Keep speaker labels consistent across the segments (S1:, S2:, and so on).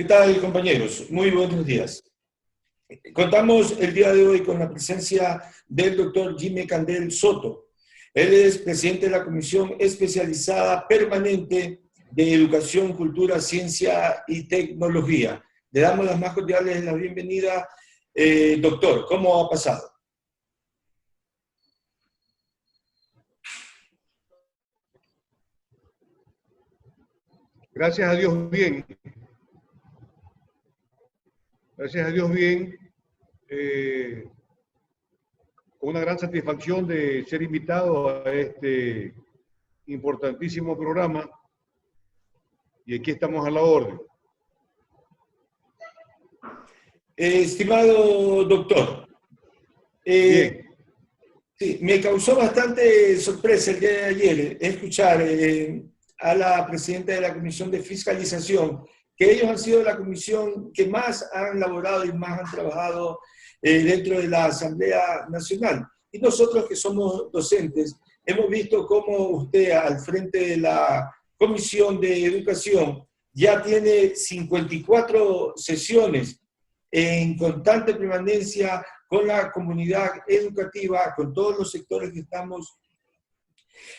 S1: ¿Qué tal, compañeros? Muy buenos días. Contamos el día de hoy con la presencia del doctor Jimmy Candel Soto. Él es presidente de la Comisión Especializada Permanente de Educación, Cultura, Ciencia y Tecnología. Le damos las más cordiales la bienvenida. Doctor, ¿cómo ha pasado?
S2: Gracias a Dios, bien. Gracias a Dios, bien. Con una gran satisfacción de ser invitado a este importantísimo programa. Y aquí estamos a la orden.
S1: Estimado doctor,
S2: Bien.
S1: sí, me causó bastante sorpresa el día de ayer escuchar a la presidenta de la Comisión de Fiscalización, que ellos han sido la comisión que más han laborado y más han trabajado dentro de la Asamblea Nacional. Y nosotros que somos docentes, hemos visto cómo usted al frente de la Comisión de Educación ya tiene 54 sesiones en constante permanencia con la comunidad educativa, con todos los sectores que estamos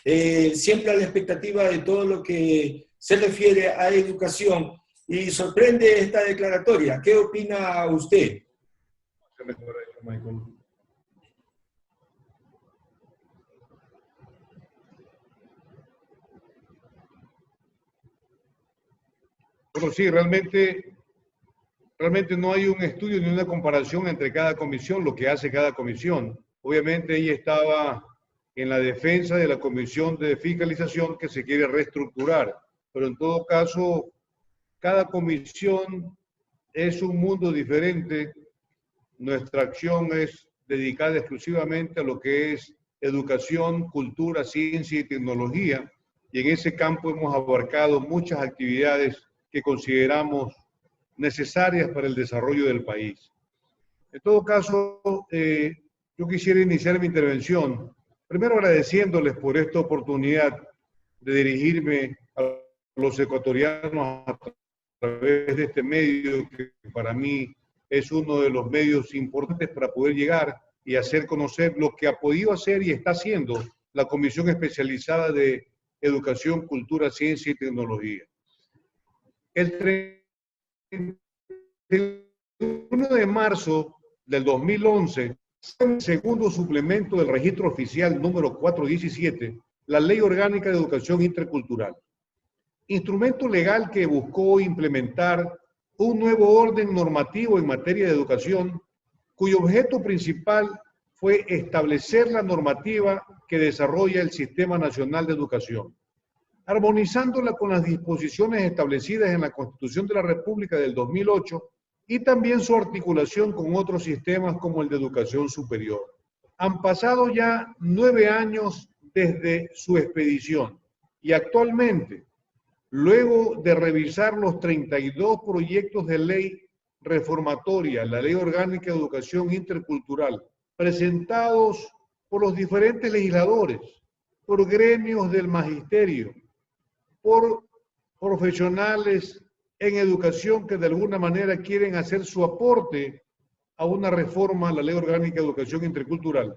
S1: siempre a la expectativa de todo lo que se refiere a educación. Y sorprende esta declaratoria. ¿Qué opina usted?
S2: Bueno, sí, realmente no hay un estudio ni una comparación entre cada comisión, lo que hace cada comisión. Obviamente ella estaba en la defensa de la comisión de fiscalización que se quiere reestructurar, pero en todo caso, cada comisión es un mundo diferente. Nuestra acción es dedicada exclusivamente a lo que es educación, cultura, ciencia y tecnología, y en ese campo hemos abarcado muchas actividades que consideramos necesarias para el desarrollo del país. En todo caso, yo quisiera iniciar mi intervención primero agradeciéndoles por esta oportunidad de dirigirme a los ecuatorianos a través de este medio que para mí es uno de los medios importantes para poder llegar y hacer conocer lo que ha podido hacer y está haciendo la Comisión Especializada de Educación, Cultura, Ciencia y Tecnología. El 31 de marzo del 2011, en el segundo suplemento del registro oficial número 417, la Ley Orgánica de Educación Intercultural, instrumento legal que buscó implementar un nuevo orden normativo en materia de educación, cuyo objeto principal fue establecer la normativa que desarrolla el Sistema Nacional de Educación, armonizándola con las disposiciones establecidas en la Constitución de la República del 2008 y también su articulación con otros sistemas como el de educación superior. Han pasado ya 9 años desde su expedición y actualmente, luego de revisar los 32 proyectos de ley reformatoria, la Ley Orgánica de Educación Intercultural, presentados por los diferentes legisladores, por gremios del magisterio, por profesionales en educación que de alguna manera quieren hacer su aporte a una reforma a la Ley Orgánica de Educación Intercultural,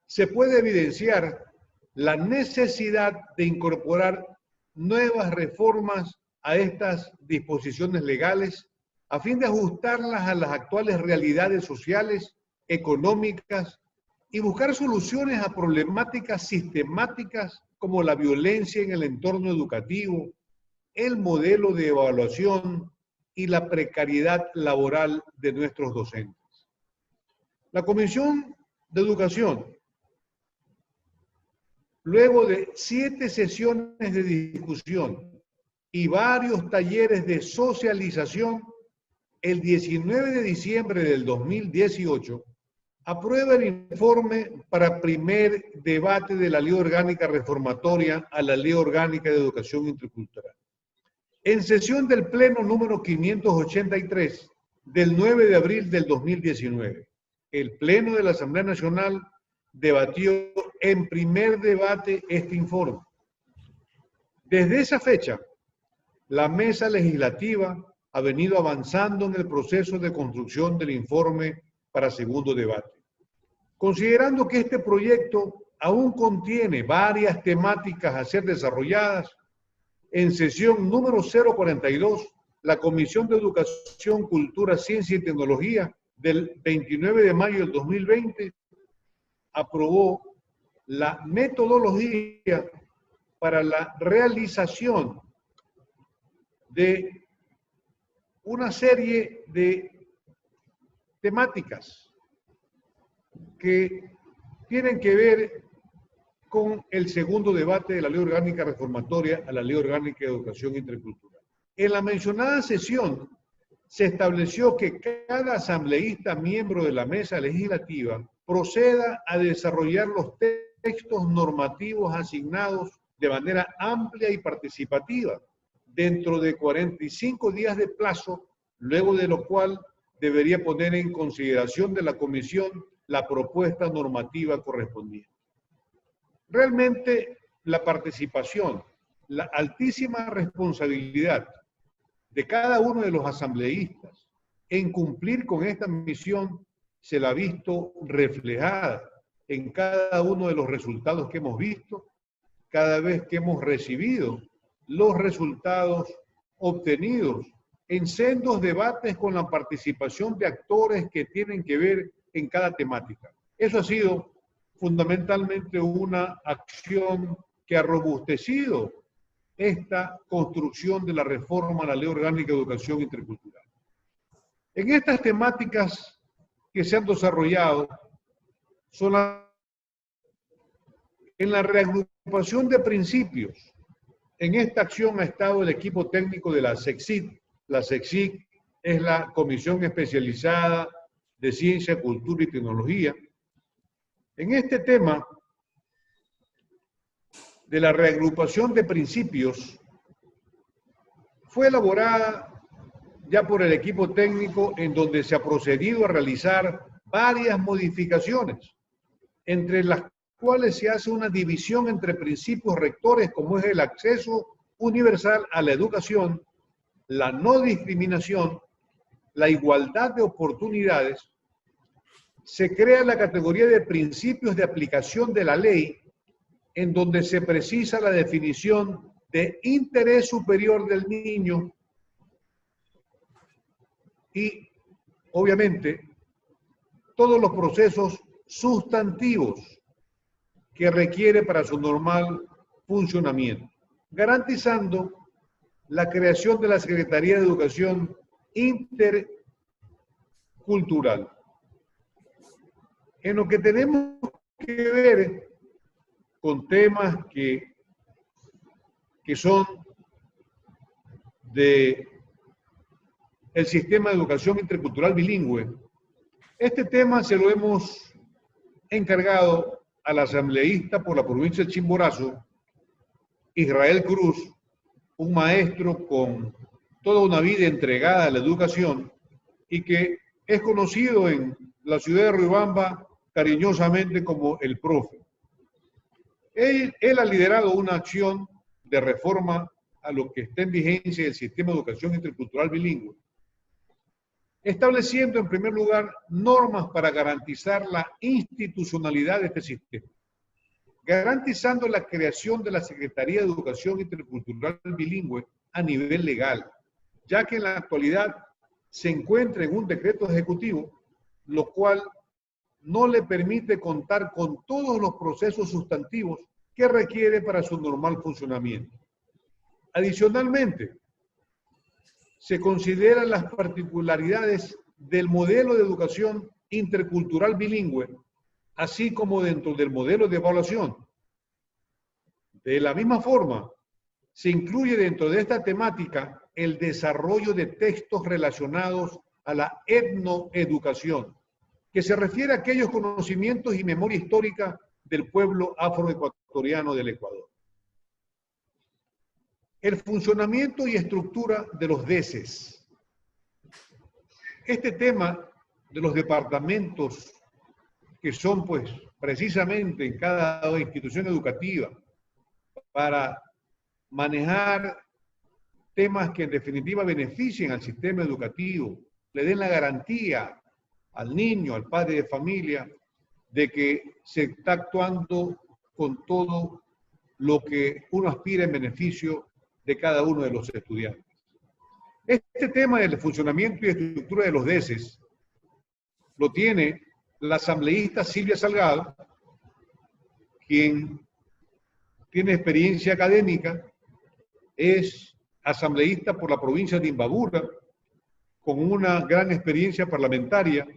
S2: se puede evidenciar la necesidad de incorporar nuevas reformas a estas disposiciones legales a fin de ajustarlas a las actuales realidades sociales, económicas y buscar soluciones a problemáticas sistemáticas como la violencia en el entorno educativo, el modelo de evaluación y la precariedad laboral de nuestros docentes. La Comisión de Educación, luego de 7 sesiones de discusión y varios talleres de socialización, el 19 de diciembre del 2018, aprueba el informe para primer debate de la Ley Orgánica Reformatoria a la Ley Orgánica de Educación Intercultural. En sesión del Pleno número 583 del 9 de abril del 2019, el Pleno de la Asamblea Nacional debatió en primer debate este informe. Desde esa fecha, la Mesa Legislativa ha venido avanzando en el proceso de construcción del informe para segundo debate. Considerando que este proyecto aún contiene varias temáticas a ser desarrolladas, en sesión número 042, la Comisión de Educación, Cultura, Ciencia y Tecnología del 29 de mayo del 2020 aprobó la metodología para la realización de una serie de temáticas que tienen que ver con el segundo debate de la Ley Orgánica Reformatoria a la Ley Orgánica de Educación Intercultural. En la mencionada sesión se estableció que cada asambleísta miembro de la mesa legislativa proceda a desarrollar los textos normativos asignados de manera amplia y participativa dentro de 45 días de plazo, luego de lo cual debería poner en consideración de la comisión la propuesta normativa correspondiente. Realmente la participación, la altísima responsabilidad de cada uno de los asambleístas en cumplir con esta misión se la ha visto reflejada en cada uno de los resultados que hemos visto, cada vez que hemos recibido los resultados obtenidos en sendos debates con la participación de actores que tienen que ver en cada temática. Eso ha sido fundamentalmente una acción que ha robustecido esta construcción de la reforma a la Ley Orgánica de Educación Intercultural. En estas temáticas que se han desarrollado, en la reagrupación de principios, en esta acción ha estado el equipo técnico de la CECCIT. La CECCIT es la Comisión Especializada de Ciencia, Cultura y Tecnología. En este tema de la reagrupación de principios fue elaborada ya por el equipo técnico, en donde se ha procedido a realizar varias modificaciones, entre las cuales se hace una división entre principios rectores como es el acceso universal a la educación, la no discriminación, la igualdad de oportunidades. Se crea la categoría de principios de aplicación de la ley, en donde se precisa la definición de interés superior del niño y, obviamente, todos los procesos sustantivos que requiere para su normal funcionamiento, garantizando la creación de la Secretaría de Educación Intercultural. En lo que tenemos que ver con temas que son de el sistema de educación intercultural bilingüe, este tema se lo hemos encargado al asambleísta por la provincia de Chimborazo, Israel Cruz, un maestro con toda una vida entregada a la educación y que es conocido en la ciudad de Riobamba cariñosamente como el profe. Él ha liderado una acción de reforma a lo que está en vigencia del sistema de educación intercultural bilingüe, estableciendo en primer lugar normas para garantizar la institucionalidad de este sistema, garantizando la creación de la Secretaría de Educación Intercultural Bilingüe a nivel legal, ya que en la actualidad se encuentra en un decreto ejecutivo, lo cual no le permite contar con todos los procesos sustantivos que requiere para su normal funcionamiento. Adicionalmente, se consideran las particularidades del modelo de educación intercultural bilingüe, así como dentro del modelo de evaluación. De la misma forma, se incluye dentro de esta temática el desarrollo de textos relacionados a la etnoeducación, que se refiere a aquellos conocimientos y memoria histórica del pueblo afroecuatoriano del Ecuador. El funcionamiento y estructura de los DECES. Este tema de los departamentos que son pues precisamente en cada institución educativa para manejar temas que en definitiva beneficien al sistema educativo, le den la garantía al niño, al padre de familia, de que se está actuando con todo lo que uno aspira en beneficio de cada uno de los estudiantes. Este tema del funcionamiento y estructura de los DECES lo tiene la asambleísta Silvia Salgado, quien tiene experiencia académica, es asambleísta por la provincia de Imbabura, con una gran experiencia parlamentaria,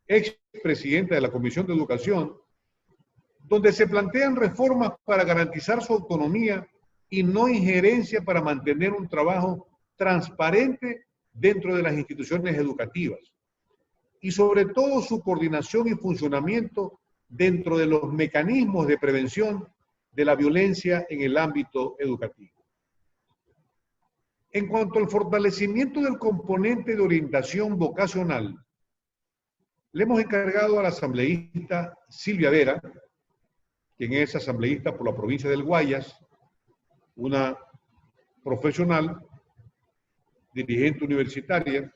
S2: expresidenta de la Comisión de Educación, donde se plantean reformas para garantizar su autonomía y no injerencia para mantener un trabajo transparente dentro de las instituciones educativas. Y sobre todo su coordinación y funcionamiento dentro de los mecanismos de prevención de la violencia en el ámbito educativo. En cuanto al fortalecimiento del componente de orientación vocacional, le hemos encargado a la asambleísta Silvia Vera, quien es asambleísta por la provincia del Guayas, una profesional, dirigente universitaria,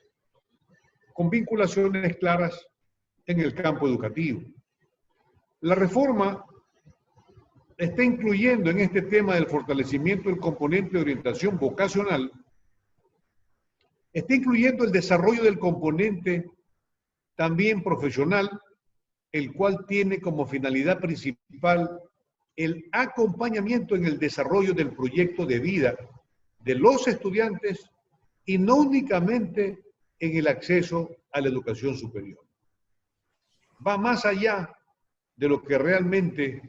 S2: con vinculaciones claras en el campo educativo. La reforma está incluyendo en este tema del fortalecimiento del componente de orientación vocacional, está incluyendo el desarrollo del componente también profesional, el cual tiene como finalidad principal el acompañamiento en el desarrollo del proyecto de vida de los estudiantes y no únicamente en el acceso a la educación superior. Va más allá de lo que realmente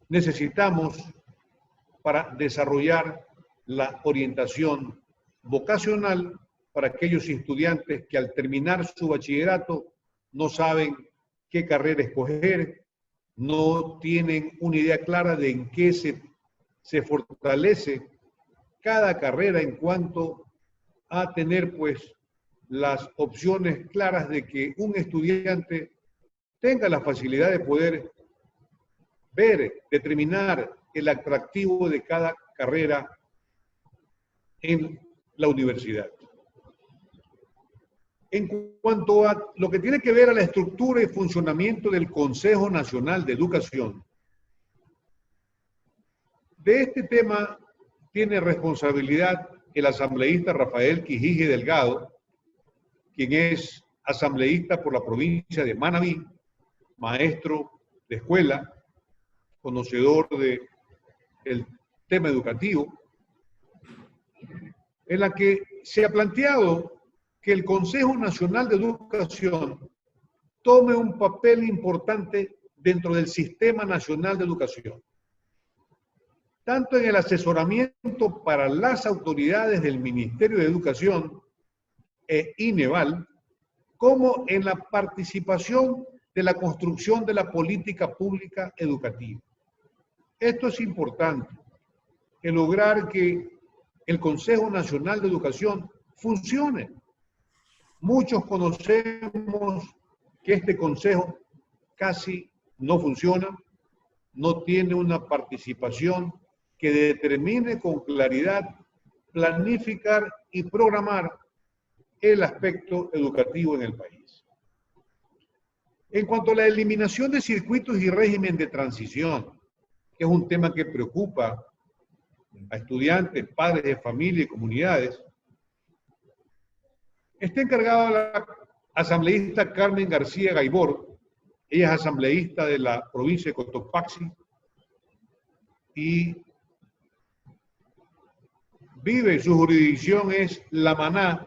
S2: necesitamos para desarrollar la orientación vocacional para aquellos estudiantes que al terminar su bachillerato no saben qué carrera escoger, no tienen una idea clara de en qué se fortalece cada carrera en cuanto a tener pues las opciones claras de que un estudiante tenga la facilidad de poder ver, determinar el atractivo de cada carrera en la universidad. En cuanto a lo que tiene que ver a la estructura y funcionamiento del Consejo Nacional de Educación, de este tema tiene responsabilidad el asambleísta Rafael Quijije Delgado, quien es asambleísta por la provincia de Manabí, maestro de escuela, conocedor del tema educativo, en la que se ha planteado que el Consejo Nacional de Educación tome un papel importante dentro del Sistema Nacional de Educación, tanto en el asesoramiento para las autoridades del Ministerio de Educación e INEVAL, como en la participación de la construcción de la política pública educativa. Esto es importante, el lograr que el Consejo Nacional de Educación funcione. Muchos conocemos que este consejo casi no funciona, no tiene una participación que determine con claridad planificar y programar el aspecto educativo en el país. En cuanto a la eliminación de circuitos y régimen de transición, que es un tema que preocupa a estudiantes, padres de familia y comunidades, está encargada la asambleísta Carmen García Gaibor. Ella es asambleísta de la provincia de Cotopaxi y vive, su jurisdicción es La Maná,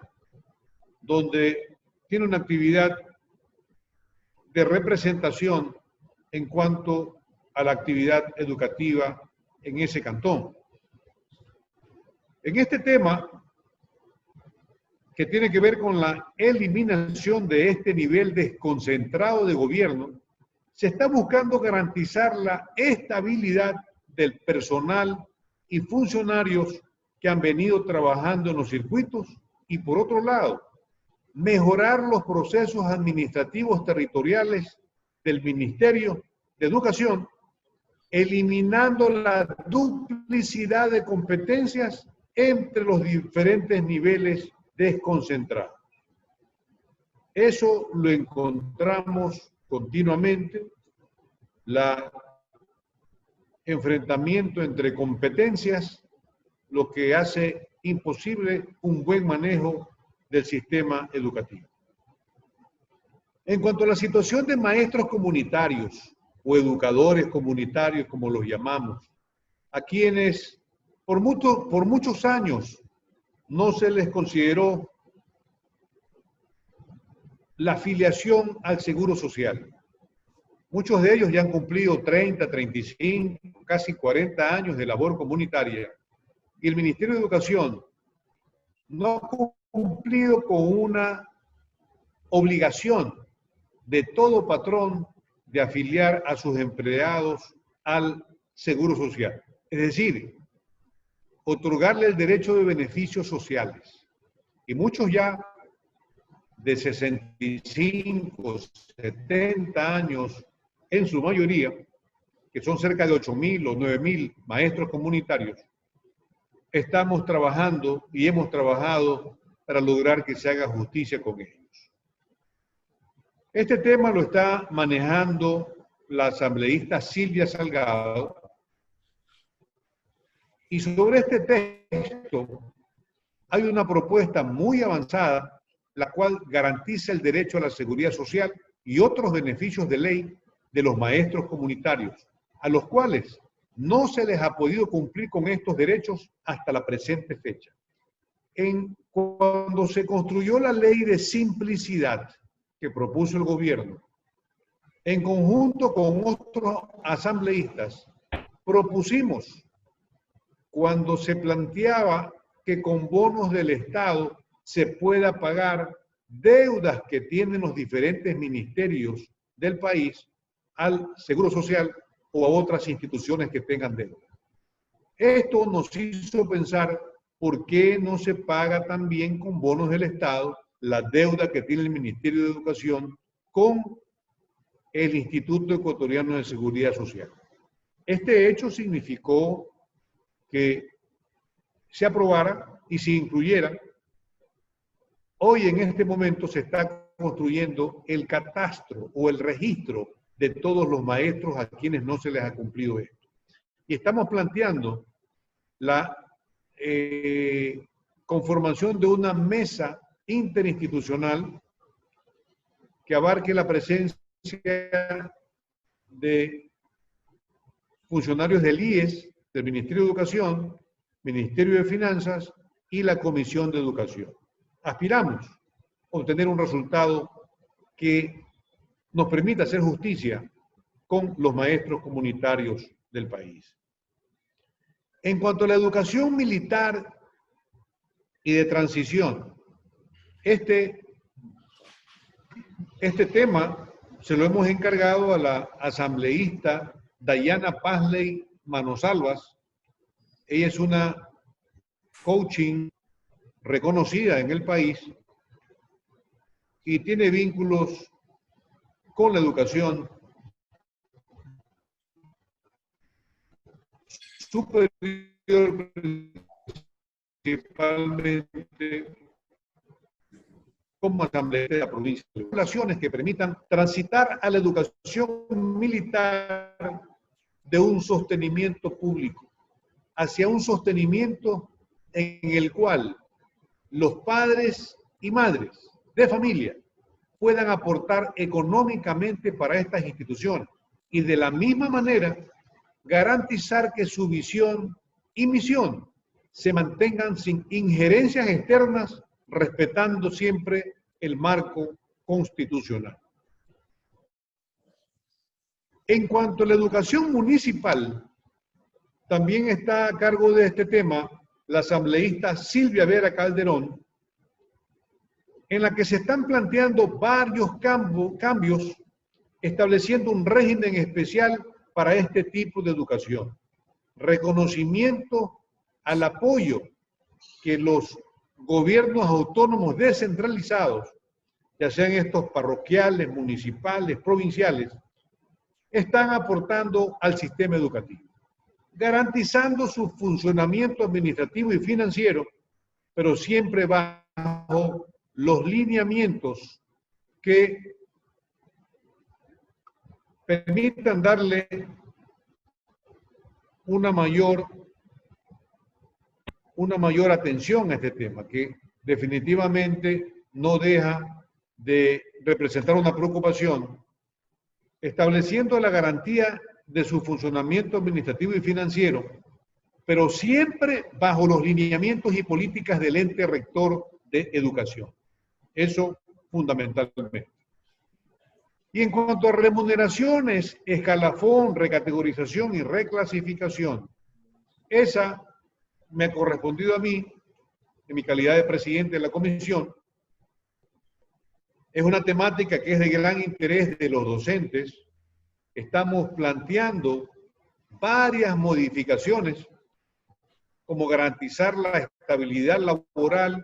S2: donde tiene una actividad de representación en cuanto a la actividad educativa en ese cantón. En este tema, que tiene que ver con la eliminación de este nivel desconcentrado de gobierno, se está buscando garantizar la estabilidad del personal y funcionarios que han venido trabajando en los circuitos y, por otro lado, mejorar los procesos administrativos territoriales del Ministerio de Educación eliminando la duplicidad de competencias entre los diferentes niveles desconcentrados. Eso lo encontramos continuamente, el enfrentamiento entre competencias, lo que hace imposible un buen manejo del sistema educativo. En cuanto a la situación de maestros comunitarios o educadores comunitarios, como los llamamos, a quienes por muchos años no se les consideró la afiliación al Seguro Social. Muchos de ellos ya han cumplido 30, 35, casi 40 años de labor comunitaria y el Ministerio de Educación no ha cumplido con una obligación de todo patrón de afiliar a sus empleados al Seguro Social. Es decir, otorgarle el derecho de beneficios sociales. Y muchos ya de 65, 70 años, en su mayoría, que son cerca de 8.000 o 9.000 maestros comunitarios, estamos trabajando y hemos trabajado para lograr que se haga justicia con ellos. Este tema lo está manejando la asambleísta Silvia Salgado, y sobre este texto hay una propuesta muy avanzada, la cual garantiza el derecho a la seguridad social y otros beneficios de ley de los maestros comunitarios, a los cuales no se les ha podido cumplir con estos derechos hasta la presente fecha. Cuando se construyó la ley de simplicidad que propuso el gobierno, en conjunto con otros asambleístas, propusimos, cuando se planteaba que con bonos del Estado se pueda pagar deudas que tienen los diferentes ministerios del país al Seguro Social o a otras instituciones que tengan deuda. Esto nos hizo pensar por qué no se paga también con bonos del Estado la deuda que tiene el Ministerio de Educación con el Instituto Ecuatoriano de Seguridad Social. Este hecho significó que se aprobara y se incluyera. Hoy en este momento se está construyendo el catastro o el registro de todos los maestros a quienes no se les ha cumplido esto. Y estamos planteando la conformación de una mesa interinstitucional que abarque la presencia de funcionarios del IES, del Ministerio de Educación, Ministerio de Finanzas y la Comisión de Educación. Aspiramos a obtener un resultado que nos permita hacer justicia con los maestros comunitarios del país. En cuanto a la educación militar y de transición, este tema se lo hemos encargado a la asambleísta Dayana Pazley Manosalvas. Ella es una coaching reconocida en el país y tiene vínculos con la educación superior, principalmente como asambleísta de la provincia. Relaciones que permitan transitar a la educación militar de un sostenimiento público hacia un sostenimiento en el cual los padres y madres de familia puedan aportar económicamente para estas instituciones y de la misma manera garantizar que su visión y misión se mantengan sin injerencias externas, respetando siempre el marco constitucional. En cuanto a la educación municipal, también está a cargo de este tema la asambleísta Silvia Vera Calderón, en la que se están planteando varios cambios, estableciendo un régimen especial para este tipo de educación. Reconocimiento al apoyo que los gobiernos autónomos descentralizados, ya sean estos parroquiales, municipales, provinciales, están aportando al sistema educativo, garantizando su funcionamiento administrativo y financiero, pero siempre bajo los lineamientos que permitan darle una mayor atención a este tema, que definitivamente no deja de representar una preocupación, estableciendo la garantía de su funcionamiento administrativo y financiero, pero siempre bajo los lineamientos y políticas del ente rector de educación. Eso fundamentalmente. Y en cuanto a remuneraciones, escalafón, recategorización y reclasificación, esa me ha correspondido a mí, en mi calidad de presidente de la comisión. Es una temática que es de gran interés de los docentes. Estamos planteando varias modificaciones, como garantizar la estabilidad laboral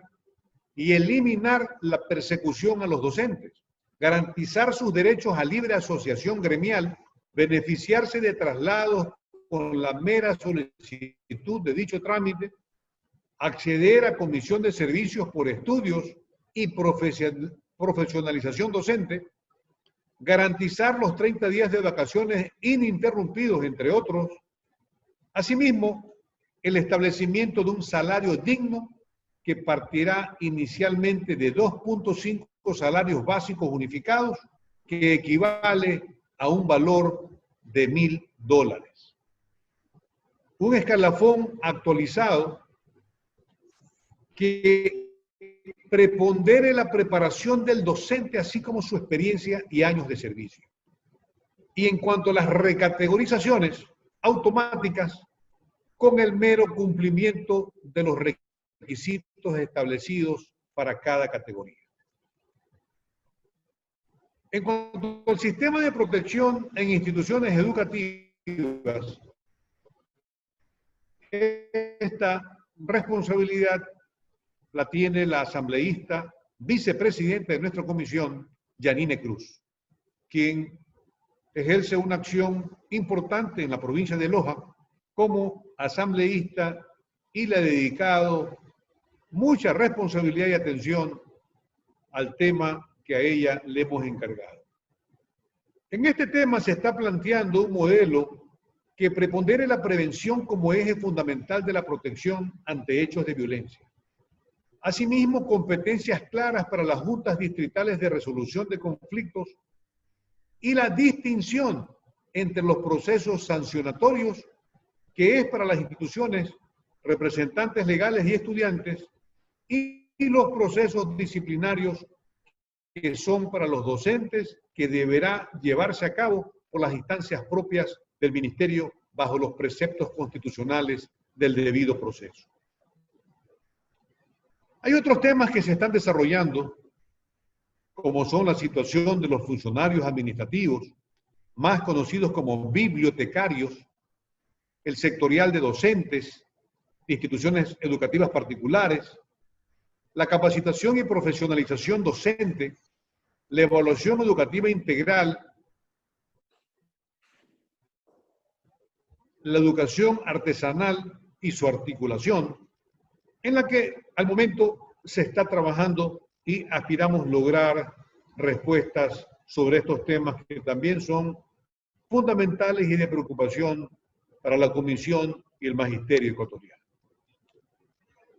S2: y eliminar la persecución a los docentes, garantizar sus derechos a libre asociación gremial, beneficiarse de traslados con la mera solicitud de dicho trámite, acceder a comisión de servicios por estudios y profesionalización docente, garantizar los 30 días de vacaciones ininterrumpidos, entre otros. Asimismo, el establecimiento de un salario digno que partirá inicialmente de 2.5 salarios básicos unificados, que equivale a un valor de $1.000. Un escalafón actualizado que prepondere la preparación del docente, así como su experiencia y años de servicio. Y en cuanto a las recategorizaciones automáticas, con el mero cumplimiento de los requisitos establecidos para cada categoría. En cuanto al sistema de protección en instituciones educativas, esta responsabilidad la tiene la asambleísta vicepresidenta de nuestra comisión, Yanine Cruz, quien ejerce una acción importante en la provincia de Loja como asambleísta y le ha dedicado mucha responsabilidad y atención al tema que a ella le hemos encargado. En este tema se está planteando un modelo que prepondere la prevención como eje fundamental de la protección ante hechos de violencia. Asimismo, competencias claras para las juntas distritales de resolución de conflictos y la distinción entre los procesos sancionatorios, que es para las instituciones, representantes legales y estudiantes, y los procesos disciplinarios, que son para los docentes, que deberá llevarse a cabo por las instancias propias del Ministerio bajo los preceptos constitucionales del debido proceso. Hay otros temas que se están desarrollando, como son la situación de los funcionarios administrativos, más conocidos como bibliotecarios, el sectorial de docentes, de instituciones educativas particulares, la capacitación y profesionalización docente, la evaluación educativa integral, la educación artesanal y su articulación, en la que al momento se está trabajando y aspiramos lograr respuestas sobre estos temas que también son fundamentales y de preocupación para la Comisión y el Magisterio ecuatoriano.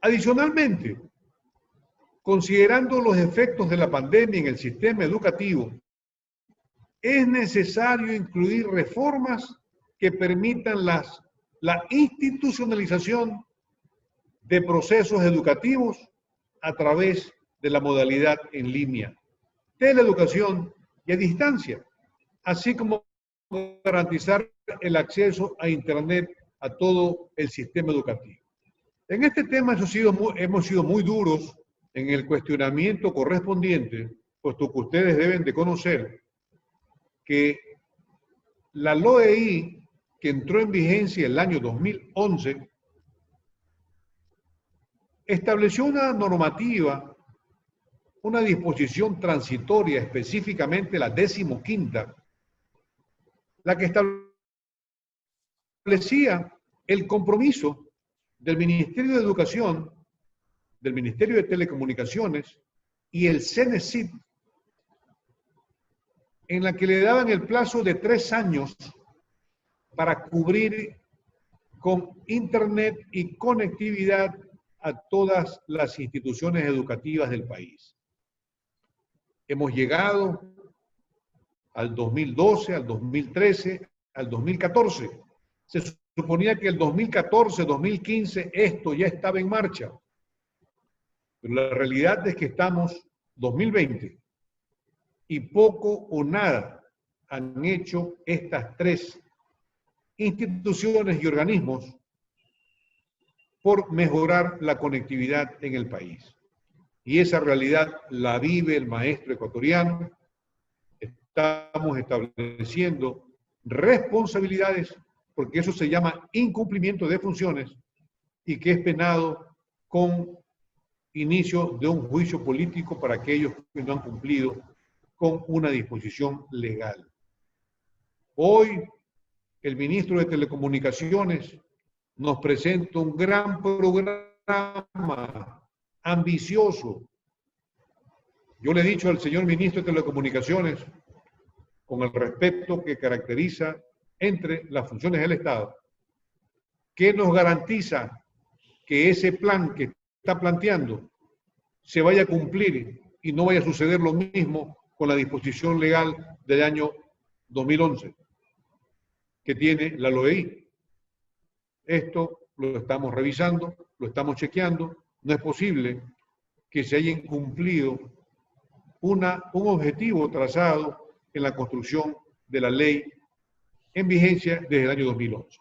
S2: Adicionalmente, considerando los efectos de la pandemia en el sistema educativo, es necesario incluir reformas que permitan la institucionalización de procesos educativos a través de la modalidad en línea, teleeducación y a distancia, así como garantizar el acceso a Internet a todo el sistema educativo. En este tema hemos sido muy duros en el cuestionamiento correspondiente, puesto que ustedes deben de conocer que la LOEI, que entró en vigencia el año 2011, estableció una normativa, una disposición transitoria, específicamente la 15ª, la que establecía el compromiso del Ministerio de Educación, del Ministerio de Telecomunicaciones y el CENESID, en la que le daban el plazo de 3 años para cubrir con Internet y conectividad a todas las instituciones educativas del país. Hemos llegado al 2012, al 2013, al 2014. Se suponía que el 2014, 2015, esto ya estaba en marcha. Pero la realidad es que estamos 2020 y poco o nada han hecho estas 3 instituciones y organismos por mejorar la conectividad en el país. Y esa realidad la vive el maestro ecuatoriano. Estamos estableciendo responsabilidades, porque eso se llama incumplimiento de funciones y que es penado con inicio de un juicio político para aquellos que no han cumplido con una disposición legal. Hoy, el ministro de Telecomunicaciones nos presenta un gran programa ambicioso. Yo le he dicho al señor ministro de Telecomunicaciones, con el respeto que caracteriza entre las funciones del Estado, que nos garantiza que ese plan que está planteando se vaya a cumplir y no vaya a suceder lo mismo con la disposición legal del año 2011 que tiene la LOEI. Esto lo estamos revisando, lo estamos chequeando. No es posible que se haya incumplido un objetivo trazado en la construcción de la ley en vigencia desde el año 2011.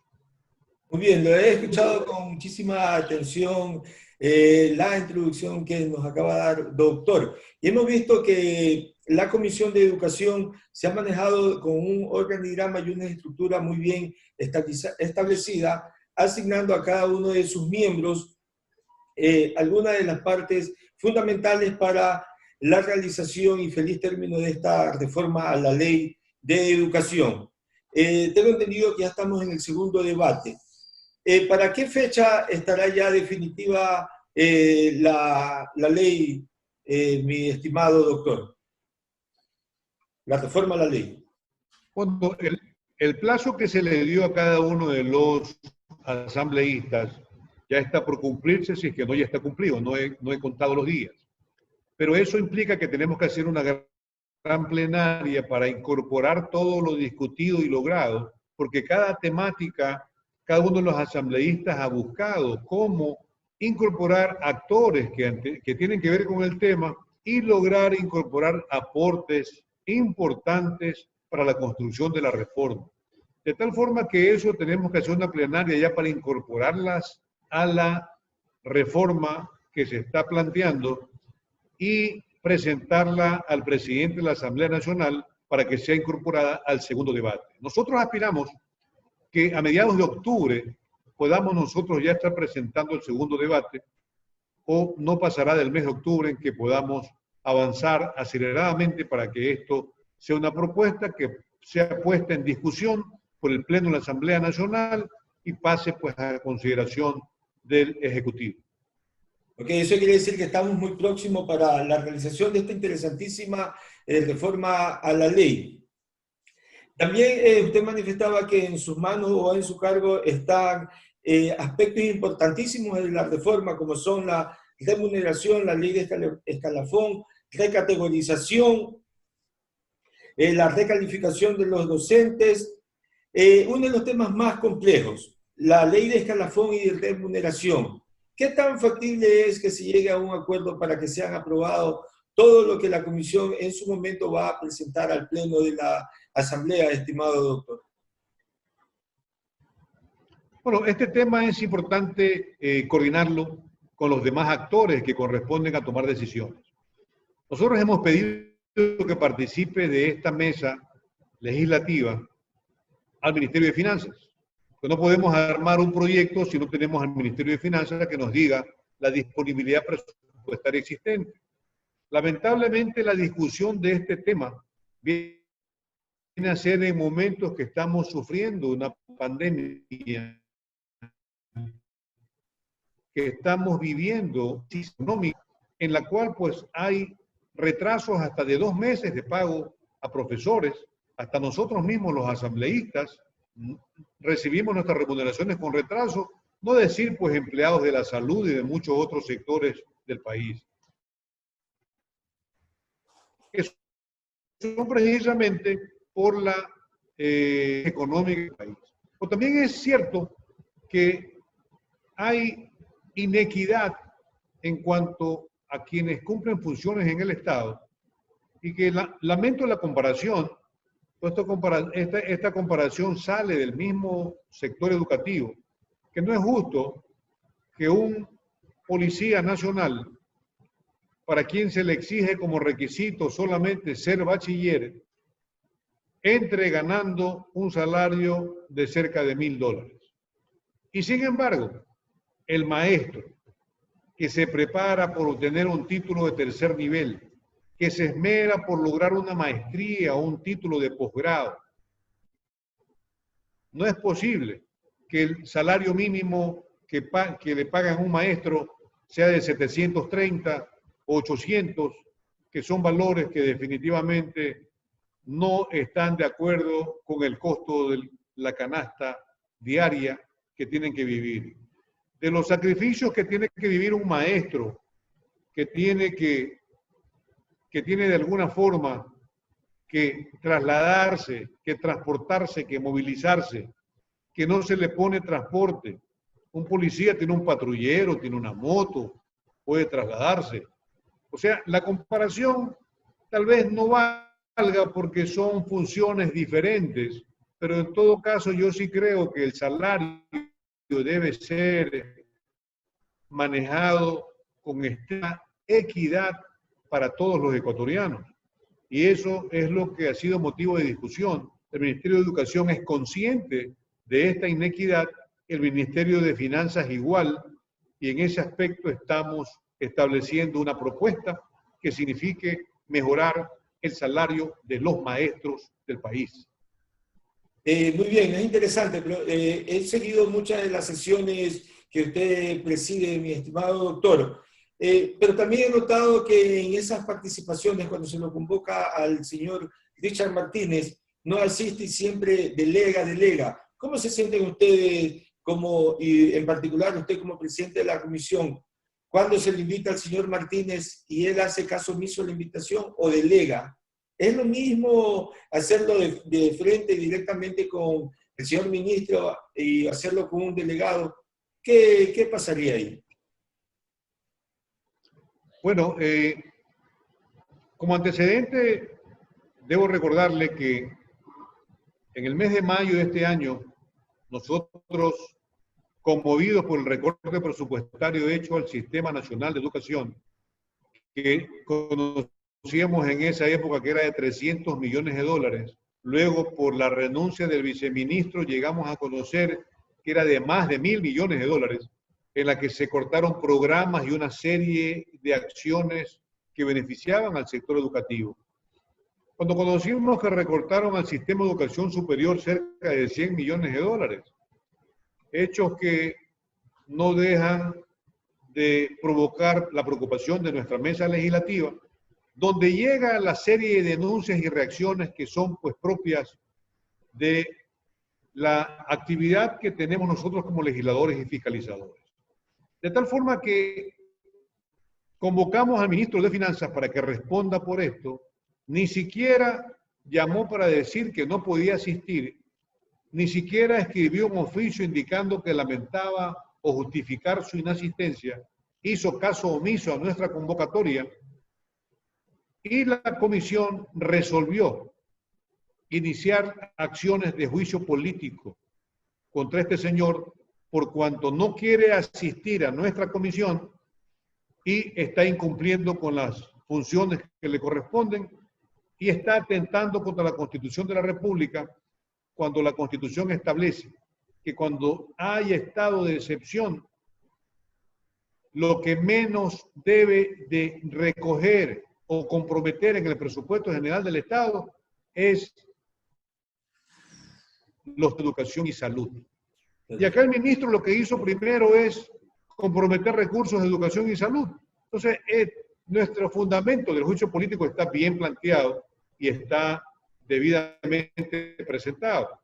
S1: Muy bien, lo he escuchado con muchísima atención la introducción que nos acaba de dar, doctor. Y hemos visto que la Comisión de Educación se ha manejado con un organigrama y una estructura muy bien establecida, asignando a cada uno de sus miembros algunas de las partes fundamentales para la realización y feliz término de esta reforma a la ley de educación. Tengo entendido que ya estamos en el segundo debate. ¿Para qué fecha estará ya definitiva la ley, mi estimado doctor? La reforma a la ley.
S2: Bueno, el plazo que se le dio a cada uno de los asambleístas ya está por cumplirse, si es que no ya está cumplido, no he contado los días. Pero eso implica que tenemos que hacer una gran plenaria para incorporar todo lo discutido y logrado, porque cada temática, cada uno de los asambleístas ha buscado cómo incorporar actores que tienen que ver con el tema y lograr incorporar aportes importantes para la construcción de la reforma. De tal forma que eso tenemos que hacer una plenaria ya para incorporarlas a la reforma que se está planteando y presentarla al presidente de la Asamblea Nacional para que sea incorporada al segundo debate. Nosotros aspiramos que a mediados de octubre podamos nosotros ya estar presentando el segundo debate, o no pasará del mes de octubre en que podamos avanzar aceleradamente para que esto sea una propuesta que sea puesta en discusión por el Pleno de la Asamblea Nacional y pase pues a consideración del Ejecutivo.
S1: Ok, eso quiere decir que estamos muy próximos para la realización de esta interesantísima reforma a la ley. También usted manifestaba que en sus manos o en su cargo están aspectos importantísimos de la reforma, como son la remuneración, la ley de escalafón, recategorización, la recalificación de los docentes. Uno de los temas más complejos, la ley de escalafón y de remuneración. ¿Qué tan factible es que se llegue a un acuerdo para que sean aprobados todo lo que la Comisión en su momento va a presentar al Pleno de la Asamblea, estimado doctor?
S2: Bueno, este tema es importante coordinarlo con los demás actores que corresponden a tomar decisiones. Nosotros hemos pedido que participe de esta mesa legislativa al Ministerio de Finanzas. No podemos armar un proyecto si no tenemos al Ministerio de Finanzas que nos diga la disponibilidad presupuestaria existente. Lamentablemente, la discusión de este tema viene a ser en momentos que estamos sufriendo una pandemia, que estamos viviendo económica, en la cual pues hay retrasos hasta de 2 meses de pago a profesores, hasta nosotros mismos los asambleístas recibimos nuestras remuneraciones con retraso, no decir pues empleados de la salud y de muchos otros sectores del país. Eso son precisamente por la económica del país. Pero también es cierto que hay inequidad en cuanto a quienes cumplen funciones en el Estado y que lamento la comparación, pues esta comparación sale del mismo sector educativo, que no es justo que un policía nacional, para quien se le exige como requisito solamente ser bachiller, entre ganando un salario de cerca de $1.000. Y sin embargo, el maestro que se prepara por obtener un título de tercer nivel, que se esmera por lograr una maestría o un título de posgrado, no es posible que el salario mínimo que le pagan a un maestro sea de 730, 800, que son valores que definitivamente no están de acuerdo con el costo de la canasta diaria que tienen que vivir. De los sacrificios que tiene que vivir un maestro, que tiene de alguna forma que trasladarse, que transportarse, que movilizarse, que no se le pone transporte. Un policía tiene un patrullero, tiene una moto, puede trasladarse. O sea, la comparación tal vez no valga porque son funciones diferentes, pero en todo caso yo sí creo que el salario debe ser manejado con esta equidad para todos los ecuatorianos. Y eso es lo que ha sido motivo de discusión. El Ministerio de Educación es consciente de esta inequidad, el Ministerio de Finanzas igual, y en ese aspecto estamos estableciendo una propuesta que signifique mejorar el salario de los maestros del país.
S1: Muy bien, es interesante, pero he seguido muchas de las sesiones que usted preside, mi estimado doctor, pero también he notado que en esas participaciones, cuando se lo convoca al señor Richard Martínez, no asiste y siempre delega. ¿Cómo se sienten ustedes, y en particular usted como presidente de la comisión, cuando se le invita al señor Martínez y él hace caso omiso a la invitación o delega? ¿Es lo mismo hacerlo de frente directamente con el señor ministro y hacerlo con un delegado? ¿Qué pasaría ahí?
S2: Bueno, como antecedente, debo recordarle que en el mes de mayo de este año, nosotros, conmovidos por el recorte presupuestario hecho al Sistema Nacional de Educación, que conocíamos en esa época que era de $300 millones, luego por la renuncia del viceministro llegamos a conocer que era de más de $1.000 millones, en la que se cortaron programas y una serie de acciones que beneficiaban al sector educativo. Cuando conocimos que recortaron al sistema de educación superior cerca de $100 millones, hechos que no dejan de provocar la preocupación de nuestra mesa legislativa, donde llega la serie de denuncias y reacciones que son pues propias de la actividad que tenemos nosotros como legisladores y fiscalizadores. De tal forma que convocamos al ministro de Finanzas para que responda por esto, ni siquiera llamó para decir que no podía asistir, ni siquiera escribió un oficio indicando que lamentaba o justificar su inasistencia, hizo caso omiso a nuestra convocatoria y la comisión resolvió iniciar acciones de juicio político contra este señor por cuanto no quiere asistir a nuestra comisión y está incumpliendo con las funciones que le corresponden y está atentando contra la Constitución de la República cuando la Constitución establece que cuando hay estado de excepción, lo que menos debe de recoger o comprometer en el presupuesto general del Estado es los de educación y salud. Y acá el ministro lo que hizo primero es comprometer recursos de educación y salud. Entonces, nuestro fundamento del juicio político está bien planteado y está debidamente presentado.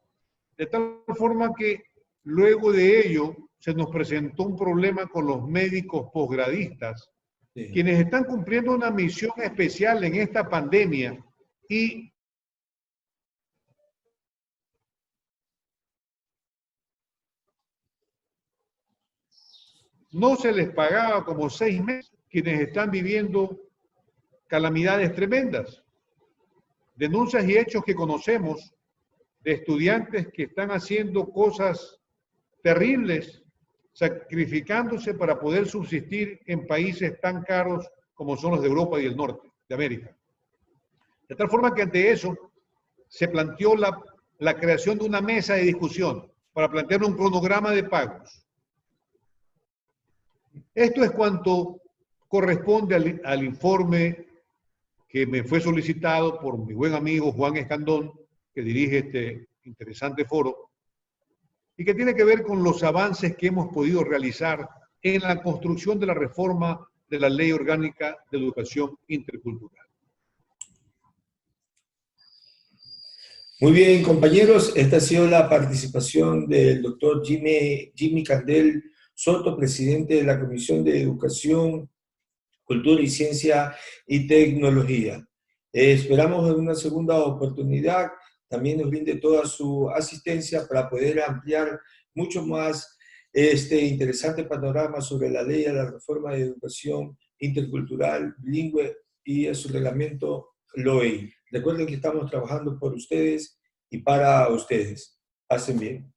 S2: De tal forma que luego de ello se nos presentó un problema con los médicos posgradistas, sí, quienes están cumpliendo una misión especial en esta pandemia y no se les pagaba como 6 meses, quienes están viviendo calamidades tremendas. Denuncias y hechos que conocemos de estudiantes que están haciendo cosas terribles, sacrificándose para poder subsistir en países tan caros como son los de Europa y el norte de América. De tal forma que ante eso se planteó la creación de una mesa de discusión para plantear un cronograma de pagos. Esto es cuanto corresponde al informe que me fue solicitado por mi buen amigo Juan Escandón, que dirige este interesante foro, y que tiene que ver con los avances que hemos podido realizar en la construcción de la reforma de la Ley Orgánica de Educación Intercultural.
S1: Muy bien, compañeros, esta ha sido la participación del doctor Jimmy Candel Soto, presidente de la Comisión de Educación, Cultura y Ciencia y Tecnología. Esperamos en una segunda oportunidad también nos brinde toda su asistencia para poder ampliar mucho más este interesante panorama sobre la ley de la reforma de educación intercultural, bilingüe y a su reglamento LOEI. Recuerden que estamos trabajando por ustedes y para ustedes. Pasen bien.